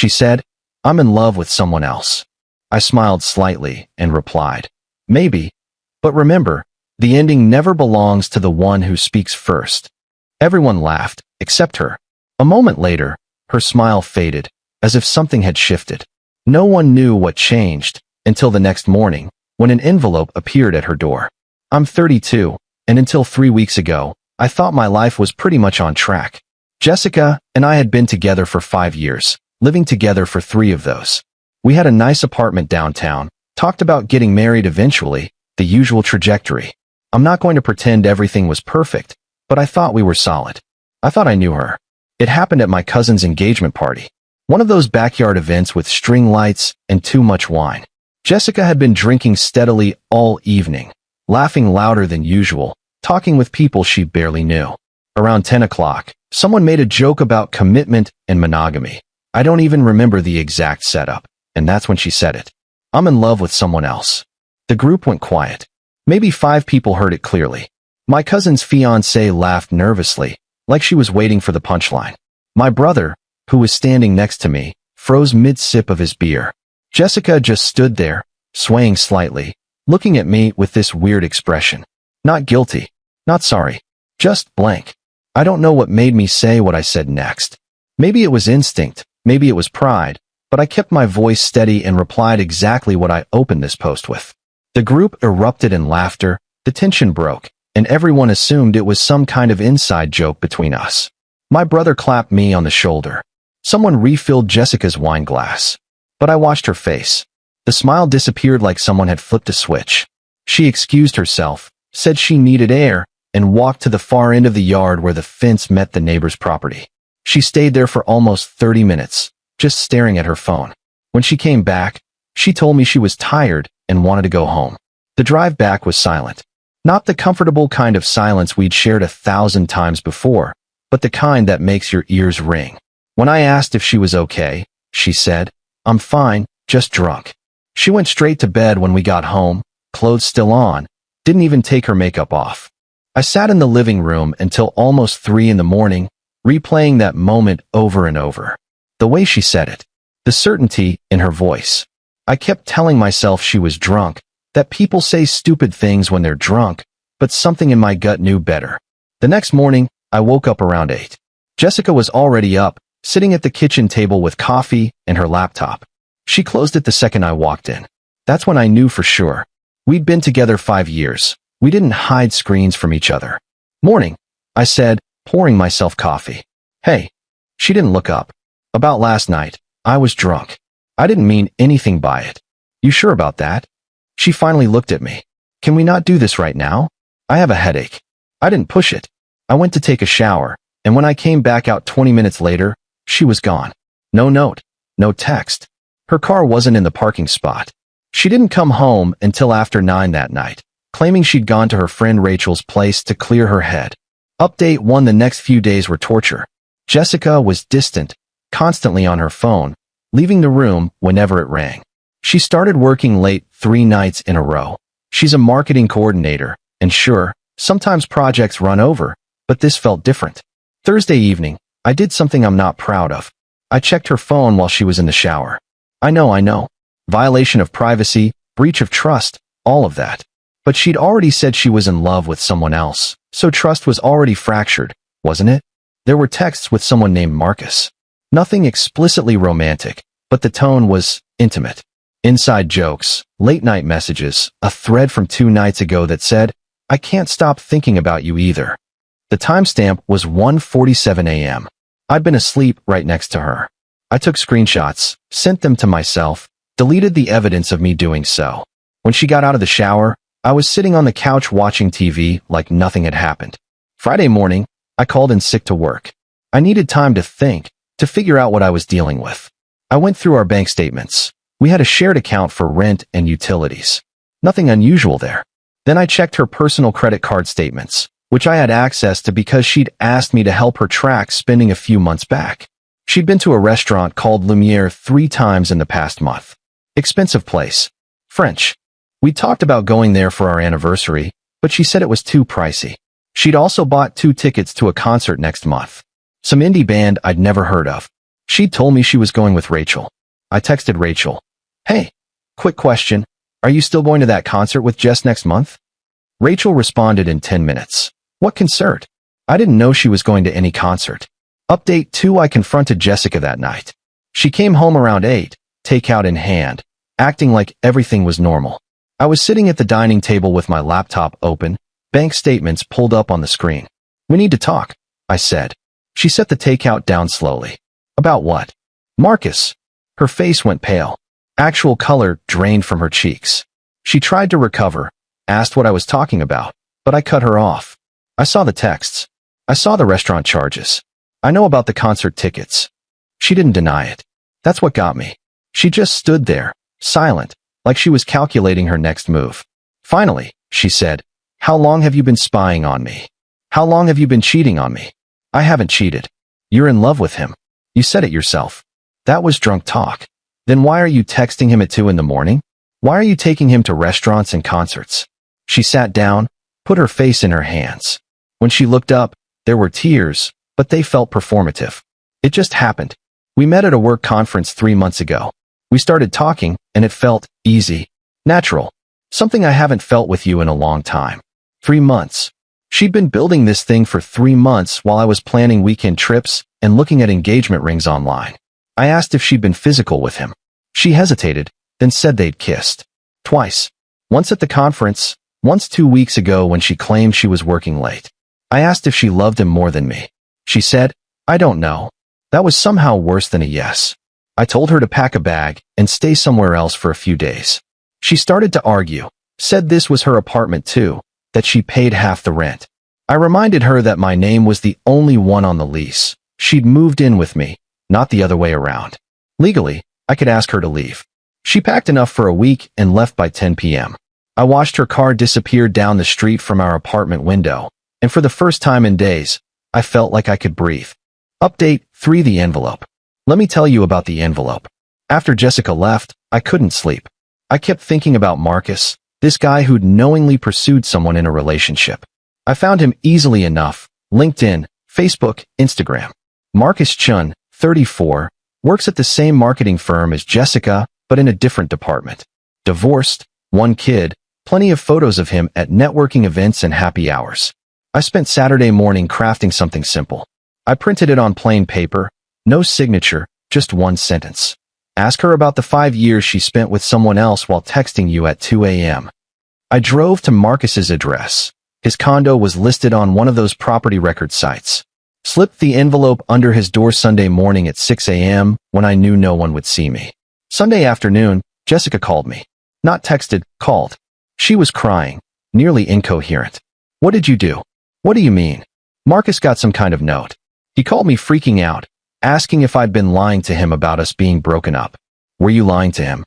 She said, "I'm in love with someone else." I smiled slightly and replied, "Maybe, but remember, the ending never belongs to the one who speaks first." Everyone laughed, except her. A moment later, her smile faded, as if something had shifted. No one knew what changed until the next morning, when an envelope appeared at her door. I'm 32, and until 3 weeks ago, I thought my life was pretty much on track. Jessica and I had been together for 5 years, living together for 3 of those. We had a nice apartment downtown, talked about getting married eventually, the usual trajectory. I'm not going to pretend everything was perfect, but I thought we were solid. I thought I knew her. It happened at my cousin's engagement party. One of those backyard events with string lights and too much wine. Jessica had been drinking steadily all evening, laughing louder than usual, talking with people she barely knew. Around 10 o'clock, someone made a joke about commitment and monogamy. I don't even remember the exact setup, and that's when she said it. "I'm in love with someone else." The group went quiet. Maybe 5 people heard it clearly. My cousin's fiancée laughed nervously, like she was waiting for the punchline. My brother, who was standing next to me, froze mid-sip of his beer. Jessica just stood there, swaying slightly, looking at me with this weird expression. Not guilty, not sorry, just blank. I don't know what made me say what I said next. Maybe it was instinct, maybe it was pride, but I kept my voice steady and replied exactly what I opened this post with. The group erupted in laughter, the tension broke, and everyone assumed it was some kind of inside joke between us. My brother clapped me on the shoulder. Someone refilled Jessica's wine glass. But I watched her face. The smile disappeared like someone had flipped a switch. She excused herself, said she needed air, and walked to the far end of the yard where the fence met the neighbor's property. She stayed there for almost 30 minutes, just staring at her phone. When she came back, she told me she was tired and wanted to go home. The drive back was silent. Not the comfortable kind of silence we'd shared 1,000 times before, but the kind that makes your ears ring. When I asked if she was okay, she said, "I'm fine, just drunk." She went straight to bed when we got home, clothes still on, didn't even take her makeup off. I sat in the living room until almost 3 in the morning, replaying that moment over and over. The way she said it, the certainty in her voice. I kept telling myself she was drunk, that people say stupid things when they're drunk, but something in my gut knew better. The next morning, I woke up around 8. Jessica was already up, sitting at the kitchen table with coffee and her laptop. She closed it the second I walked in. That's when I knew for sure. We'd been together 5 years. We didn't hide screens from each other. "Morning," I said, pouring myself coffee. "Hey." She didn't look up. "About last night, I was drunk. I didn't mean anything by it." "You sure about that?" She finally looked at me. "Can we not do this right now? I have a headache." I didn't push it. I went to take a shower, and when I came back out 20 minutes later, she was gone. No note, no text. Her car wasn't in the parking spot. She didn't come home until after 9 that night, claiming she'd gone to her friend Rachel's place to clear her head. Update 1: the next few days were torture. Jessica was distant, constantly on her phone, leaving the room whenever it rang. She started working late 3 nights in a row. She's a marketing coordinator, and sure, sometimes projects run over, but this felt different. Thursday evening, I did something I'm not proud of. I checked her phone while she was in the shower. I know. Violation of privacy, breach of trust, all of that. But she'd already said she was in love with someone else, so trust was already fractured, wasn't it? There were texts with someone named Marcus. Nothing explicitly romantic, but the tone was intimate. Inside jokes, late-night messages, a thread from 2 nights ago that said, "I can't stop thinking about you either." The timestamp was 1:47 a.m. I'd been asleep right next to her. I took screenshots, sent them to myself, deleted the evidence of me doing so. When she got out of the shower, I was sitting on the couch watching TV like nothing had happened. Friday morning, I called in sick to work. I needed time to think, to figure out what I was dealing with. I went through our bank statements. We had a shared account for rent and utilities. Nothing unusual there. Then I checked her personal credit card statements, which I had access to because she'd asked me to help her track spending a few months back. She'd been to a restaurant called Lumiere 3 times in the past month. Expensive place. French. We talked about going there for our anniversary, but she said it was too pricey. She'd also bought 2 tickets to a concert next month. Some indie band I'd never heard of. She told me she was going with Rachel. I texted Rachel. Hey, quick question. Are you still going to that concert with Jess next month? Rachel responded in 10 minutes. What concert? I didn't know she was going to any concert. Update 2. I confronted Jessica that night. She came home around 8, takeout in hand, acting like everything was normal. I was sitting at the dining table with my laptop open, bank statements pulled up on the screen. We need to talk, I said. She set the takeout down slowly. About what? Marcus. Her face went pale. Actual color drained from her cheeks. She tried to recover, asked what I was talking about, but I cut her off. I saw the texts. I saw the restaurant charges. I know about the concert tickets. She didn't deny it. That's what got me. She just stood there, silent, like she was calculating her next move. Finally, she said, How long have you been spying on me? How long have you been cheating on me? I haven't cheated. You're in love with him. You said it yourself. That was drunk talk. Then why are you texting him at 2 in the morning? Why are you taking him to restaurants and concerts? She sat down, put her face in her hands. When she looked up, there were tears, but they felt performative. It just happened. We met at a work conference 3 months ago. We started talking, and it felt easy, natural. Something I haven't felt with you in a long time. 3 months. She'd been building this thing for 3 months while I was planning weekend trips and looking at engagement rings online. I asked if she'd been physical with him. She hesitated, then said they'd kissed. Twice. Once at the conference, once 2 weeks ago when she claimed she was working late. I asked if she loved him more than me. She said, I don't know. That was somehow worse than a yes. I told her to pack a bag and stay somewhere else for a few days. She started to argue, said this was her apartment too, that she paid half the rent. I reminded her that my name was the only one on the lease. She'd moved in with me, not the other way around. Legally, I could ask her to leave. She packed enough for a week and left by 10 p.m. I watched her car disappear down the street from our apartment window, and for the first time in days, I felt like I could breathe. Update 3. The envelope. Let me tell you about the envelope. After Jessica left, I couldn't sleep. I kept thinking about Marcus, this guy who'd knowingly pursued someone in a relationship. I found him easily enough: LinkedIn, Facebook, Instagram. Marcus Chun, 34, works at the same marketing firm as Jessica, but in a different department. Divorced, 1 kid, plenty of photos of him at networking events and happy hours. I spent Saturday morning crafting something simple. I printed it on plain paper, no signature, just 1 sentence. Ask her about the 5 years she spent with someone else while texting you at 2 a.m. I drove to Marcus's address. His condo was listed on one of those property record sites. Slipped the envelope under his door Sunday morning at 6 a.m. when I knew no one would see me. Sunday afternoon, Jessica called me. Not texted, called. She was crying, nearly incoherent. What did you do? What do you mean? Marcus got some kind of note. He called me freaking out, asking if I'd been lying to him about us being broken up. Were you lying to him?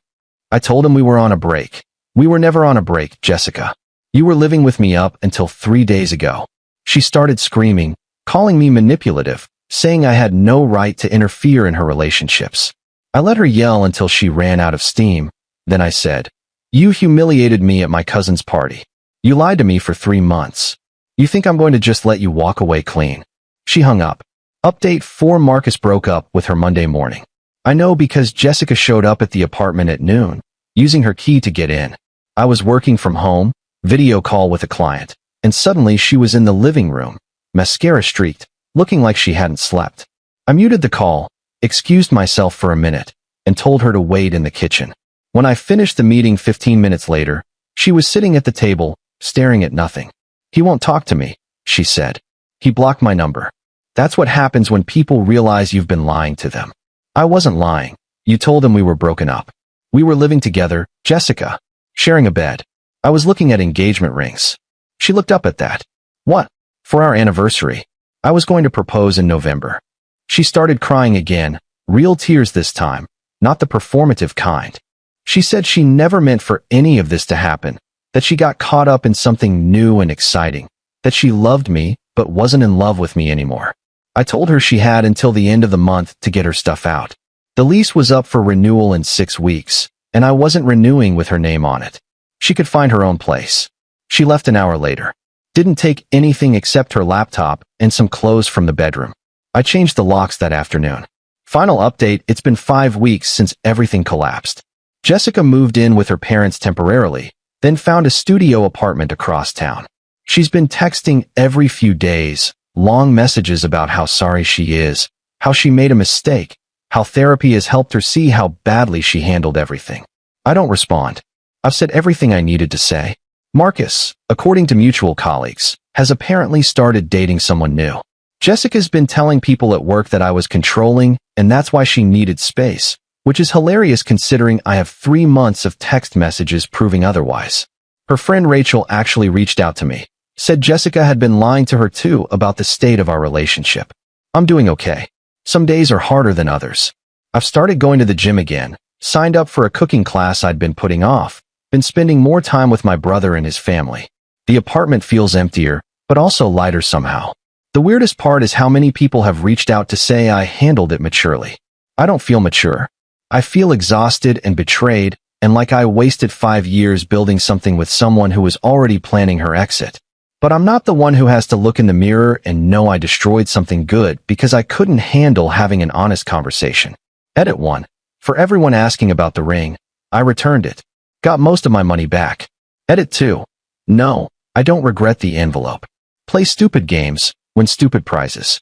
I told him we were on a break. We were never on a break, Jessica. You were living with me up until 3 days ago. She started screaming, calling me manipulative, saying I had no right to interfere in her relationships. I let her yell until she ran out of steam. Then I said, You humiliated me at my cousin's party. You lied to me for 3 months. You think I'm going to just let you walk away clean? She hung up. Update 4. Marcus broke up with her Monday morning. I know because Jessica showed up at the apartment at noon, using her key to get in. I was working from home, video call with a client, and suddenly she was in the living room, mascara streaked, looking like she hadn't slept. I muted the call, excused myself for a minute, and told her to wait in the kitchen. When I finished the meeting 15 minutes later, she was sitting at the table, staring at nothing. He won't talk to me, she said. He blocked my number. That's what happens when people realize you've been lying to them. I wasn't lying. You told them we were broken up. We were living together, Jessica, sharing a bed. I was looking at engagement rings. She looked up at that. What? For our anniversary. I was going to propose in November. She started crying again, real tears this time, not the performative kind. She said she never meant for any of this to happen, that she got caught up in something new and exciting, that she loved me but wasn't in love with me anymore. I told her she had until the end of the month to get her stuff out. The lease was up for renewal in 6 weeks, and I wasn't renewing with her name on it. She could find her own place. She left an hour later. Didn't take anything except her laptop and some clothes from the bedroom. I changed the locks that afternoon. Final update, it's been 5 weeks since everything collapsed. Jessica moved in with her parents temporarily, then found a studio apartment across town. She's been texting every few days, long messages about how sorry she is, how she made a mistake, how therapy has helped her see how badly she handled everything. I don't respond. I've said everything I needed to say. Marcus, according to mutual colleagues, has apparently started dating someone new. Jessica's been telling people at work that I was controlling, and that's why she needed space, which is hilarious considering I have 3 months of text messages proving otherwise. Her friend Rachel actually reached out to me, said Jessica had been lying to her too about the state of our relationship. I'm doing okay. Some days are harder than others. I've started going to the gym again, signed up for a cooking class I'd been putting off, been spending more time with my brother and his family. The apartment feels emptier, but also lighter somehow. The weirdest part is how many people have reached out to say I handled it maturely. I don't feel mature. I feel exhausted and betrayed, and like I wasted 5 years building something with someone who was already planning her exit. But I'm not the one who has to look in the mirror and know I destroyed something good because I couldn't handle having an honest conversation. Edit 1. For everyone asking about the ring, I returned it. Got most of my money back. Edit 2. No, I don't regret the envelope. Play stupid games, win stupid prizes.